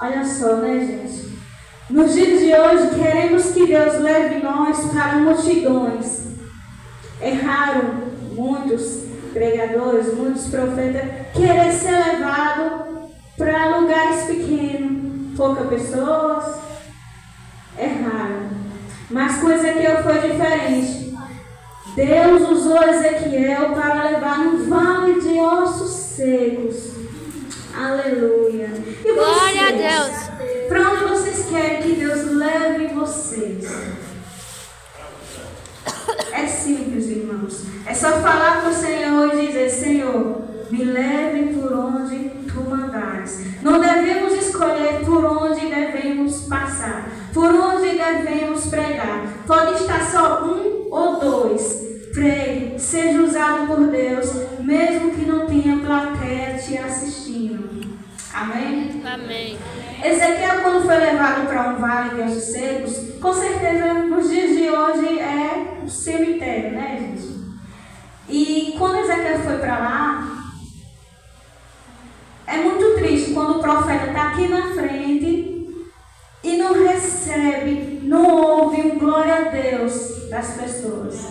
Olha só, né, gente? Nos dias de hoje, queremos que Deus leve nós para multidões. É raro muitos pregadores, muitos profetas querer ser levado para lugares pequenos, poucas pessoas. É raro. Mas com Ezequiel foi diferente. Deus usou Ezequiel para levar num vale de ossos secos. Aleluia. E Glória a Deus. Para onde vocês querem que Deus leve vocês? É simples, irmãos. É só falar com o Senhor e dizer: Senhor, me leve por onde tu mandares. Não devemos escolher por onde devemos passar, por onde devemos pregar. Pode estar só um ou dois. Pregue, seja usado por Deus, mesmo que não tenha plateia te assistindo. Amém? Amém. Ezequiel, quando foi levado para um vale de ossos secos, com certeza nos dias de hoje é um cemitério, né, gente? E quando Ezequiel foi para lá, é muito triste quando o profeta está aqui na frente e não recebe, não ouve um glória a Deus das pessoas.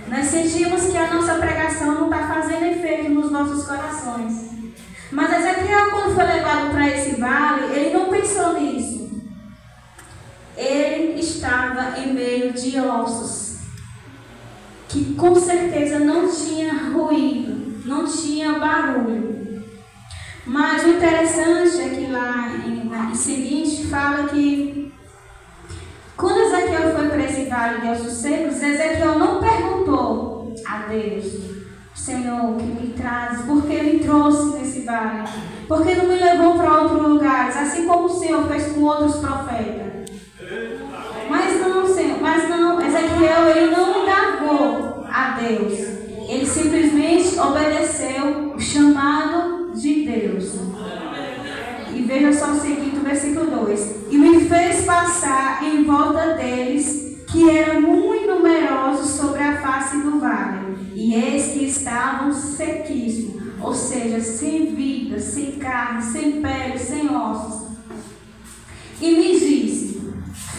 Nós sentimos que a nossa pregação não está fazendo efeito nos nossos corações. Mas Ezequiel, quando foi levado para esse vale, ele não pensou nisso. Ele estava em meio de ossos, que com certeza não tinha ruído, não tinha barulho. Mas o interessante é que lá em seguinte fala que quando Ezequiel foi para esse vale de ossos secos, Ezequiel não perguntou a Deus: Senhor, que me traz, por que me trouxe nesse vale? Por que não me levou para outros lugares, assim como o Senhor fez com outros profetas? Mas não, Senhor, Ezequiel, ele não indagou a Deus. Ele simplesmente obedeceu o chamado de Deus. E veja só o seguinte, o versículo 2. E me fez passar em volta deles, que eram muito numerosos sobre a face do vale. E eis que estavam sequíssimos, ou seja, sem vida, sem carne, sem pele, sem ossos. E me disse: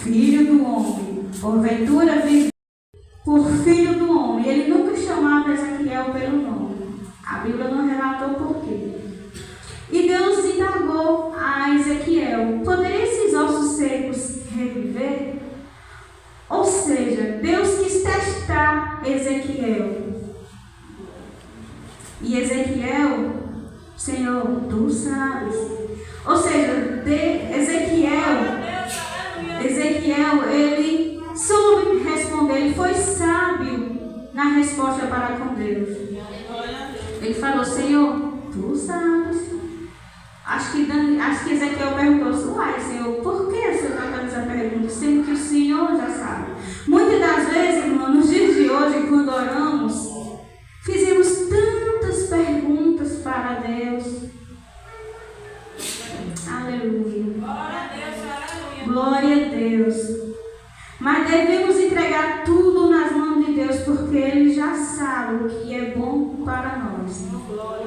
Filho do homem, porventura vive por filho do homem. Ele nunca chamava Ezequiel pelo nome. A Bíblia não relatou por quê. E Deus indagou a Ezequiel: poderia esses ossos secos reviver? Ou seja, Deus quis testar Ezequiel. E Ezequiel: Senhor, tu sabes. Ou seja, Ezequiel, ele soube responder, ele foi sábio na resposta para com Deus. Ele falou: Senhor, tu sabes. Acho que Ezequiel perguntou: uai, Senhor, por que o Senhor está fazendo essa pergunta, sendo que o Senhor já sabe? Muitas das vezes, irmão, nos dias de hoje, quando oramos, fizemos tantas perguntas para Deus. Aleluia. Glória a Deus. Mas devemos entregar tudo nas mãos de Deus, porque Ele já sabe o que é bom para nós.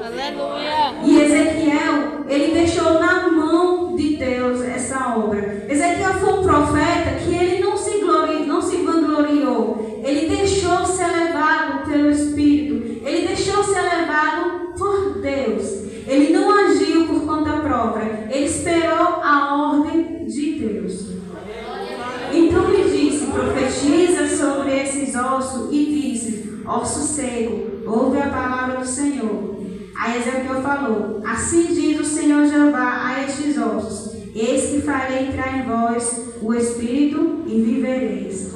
Aleluia. E Ezequiel, ele deixou na mão de Deus essa obra. Ezequiel foi um profeta que ele não se vangloriou. Ele deixou ser levado pelo Espírito. Ele deixou ser levado por Deus. Ele não agiu por conta própria. Ele esperou a ordem de Deus. Então me disse: profetiza sobre esses ossos. E disse: osso seco, ouve a palavra do Senhor. Aí Ezequiel falou: assim diz o Senhor Jeová a estes ossos: eis que farei entrar em vós o Espírito e vivereis.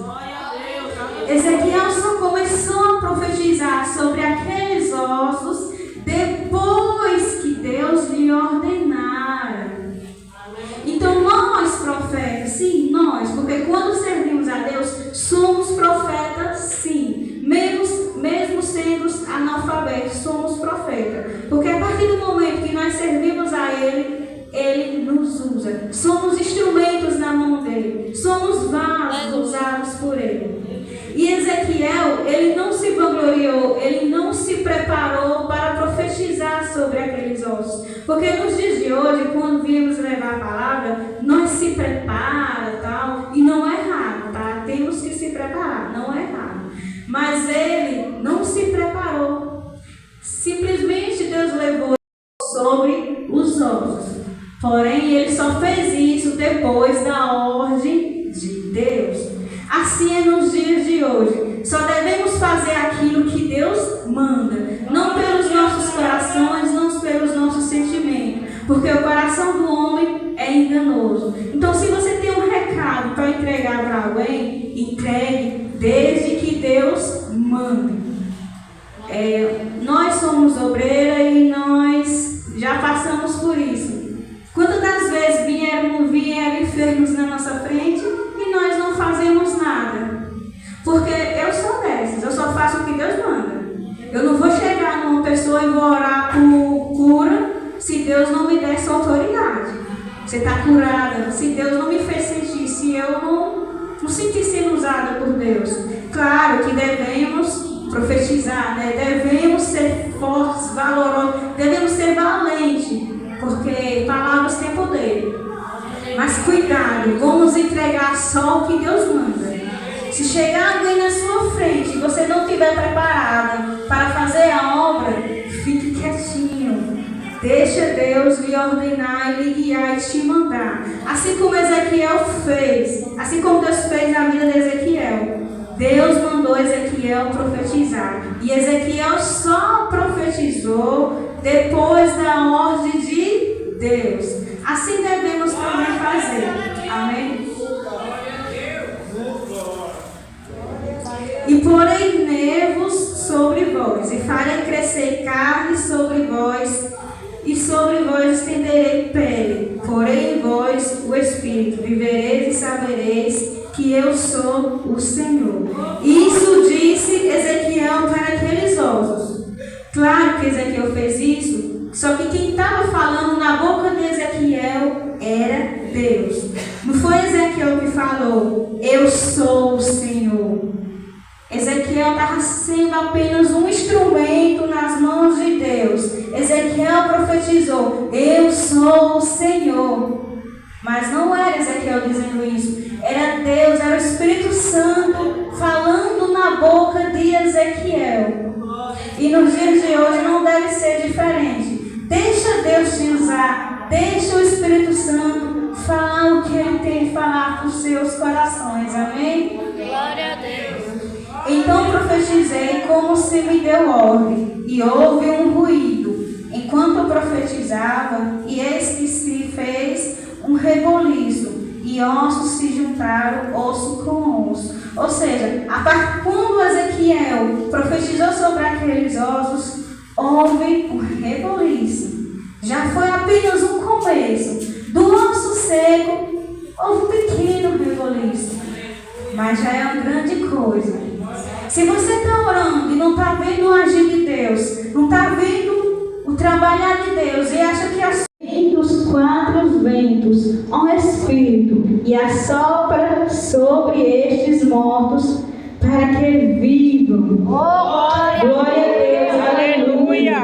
Ezequiel só começou a profetizar sobre aqueles ossos depois que Deus lhe ordenara. Então nós, profetas, sim, nós, porque quando servimos a Deus, somos profetas, sim, mesmo sendo analfabetos, somos profetas, porque a partir do momento que nós servimos a Ele nos usa, somos instrumentos na mão dele, somos vasos usados por Ele. E Ezequiel, ele não se vangloriou, ele não se preparou para profetizar sobre aqueles ossos. Porque nos dias de hoje, quando viemos levar a palavra, nós se prepara, tal, e não é errado, tá? Temos que se preparar, não é errado. Mas ele não se preparou. Simplesmente Deus levou sobre os ossos. Porém, ele só fez isso depois da ordem de Deus. Assim é nos dias de hoje. Só devemos fazer aquilo que Deus manda. Não pelos nossos corações, não pelos nossos sentimentos. Porque o coração do homem é enganoso. Então, se você tem um recado para entregar para alguém, entregue desde que Deus mande. Nós somos obreira e nós já passamos por isso. Quantas das vezes vieram enfermos na nossa frente e nós não fazemos nada? Porque eu sou dessas, eu só faço o que Deus manda. Eu não vou chegar numa pessoa e vou orar por cura se Deus não me der essa autoridade. Você está curada, se Deus não me fez sentir, se eu não sentir sendo usada por Deus. Claro que devemos profetizar, né? Devemos ser fortes, valorosos, devemos ser valentes, porque palavras têm poder. Mas cuidado, vamos entregar só o que Deus manda. Se chegar alguém na sua frente e você não estiver preparada para fazer a obra, fique quietinho. Deixa Deus lhe ordenar e lhe guiar e te mandar. Assim como Ezequiel fez, assim como Deus fez na vida de Ezequiel. Deus mandou Ezequiel profetizar. E Ezequiel só profetizou depois da ordem de Deus. Assim devemos também fazer. Amém? E porei nervos sobre vós, e farei crescer carne sobre vós, e sobre vós estenderei pele. Porei em vós o Espírito, vivereis e sabereis que eu sou o Senhor. Isso disse Ezequiel para aqueles ossos. Claro que Ezequiel fez isso, só que quem estava falando na boca de Ezequiel era Deus. Não foi Ezequiel que falou, eu sou o Senhor. Ezequiel estava sendo apenas um instrumento nas mãos de Deus. Ezequiel profetizou, eu sou o Senhor. Mas não era Ezequiel dizendo isso. Era Deus, era o Espírito Santo falando na boca de Ezequiel. E nos dias de hoje não deve ser diferente. Deixa Deus te usar. Deixa o Espírito Santo falar o que Ele tem que falar para os seus corações. Amém? Glória a Deus. Então profetizei como se me deu ordem, e houve um ruído, enquanto eu profetizava, e eis que se fez um reboliço, e ossos se juntaram, osso com osso. Ou seja, quando Ezequiel profetizou sobre aqueles ossos, houve um reboliço. Já foi apenas um começo. Do osso seco, houve um pequeno reboliço, mas já é uma grande coisa. Se você está orando e não está vendo o agir de Deus, não está vendo o trabalhar de Deus, e acha que os 4 ventos ao Espírito e assopra sobre estes mortos para que vivam. Glória a Deus, aleluia.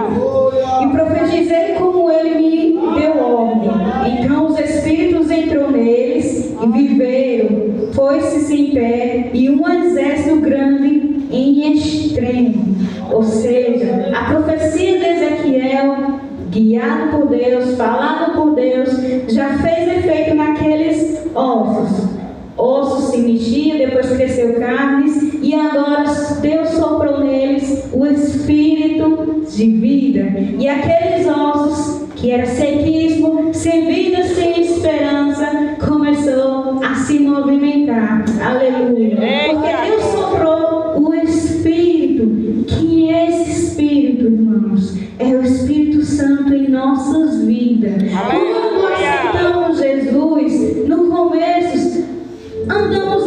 E profetizei como Ele me deu ordem. Então os Espíritos entrou neles e viveram, pôs-se em pé, e um exército grande em extremo. Ou seja, a profecia de Ezequiel, guiado por Deus, falado por Deus, já fez efeito naqueles ossos. Ossos se mexiam, depois cresceu carnes, e agora Deus soprou neles o Espírito de vida. E aqueles ossos, que era sequíssimo, sem vida, sem esperança, começou a se movimentar. Aleluia. Porque Deus soprou o Espírito, que esse Espírito, irmãos, é o Espírito Santo em nossas vidas. Quando nós aceitamos Jesus, no começo, andamos